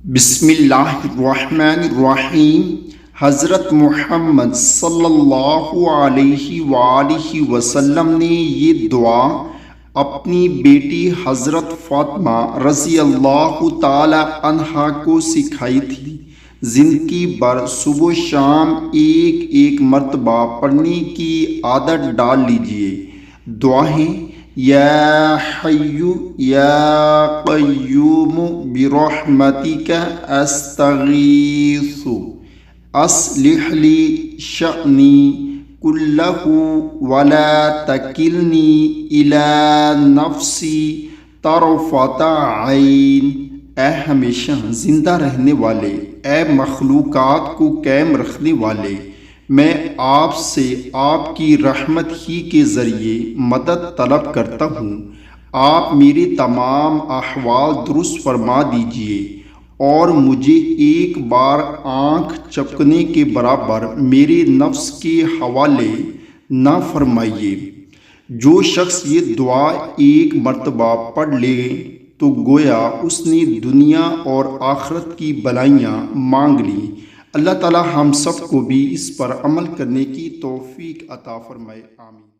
بسم اللہ الرحمن الرحیم۔ حضرت محمد صلی اللہ علیہ وآلہ وسلم نے یہ دعا اپنی بیٹی حضرت فاطمہ رضی اللہ تعالی عنہا کو سکھائی تھی۔ زندگی بھر صبح و شام ایک مرتبہ پڑھنے کی عادت ڈال لیجیے۔ دعائیں: یا حی یا قیوم برحمتک استغیث اصلح لی شأنی کلہ ولا تکلنی الی نفسی طرفۃ عین۔ اے ہمیشہ زندہ رہنے والے، اے مخلوقات کو قائم رکھنے والے، میں آپ سے آپ کی رحمت ہی کے ذریعے مدد طلب کرتا ہوں۔ آپ میرے تمام احوال درست فرما دیجیے اور مجھے ایک بار آنکھ جھپکنے کے برابر میرے نفس کے حوالے نہ فرمائیے۔ جو شخص یہ دعا ایک مرتبہ پڑھ لے تو گویا اس نے دنیا اور آخرت کی بھلائیاں مانگ لیں۔ اللہ تعالی ہم سب کو بھی اس پر عمل کرنے کی توفیق عطا فرمائے، آمین۔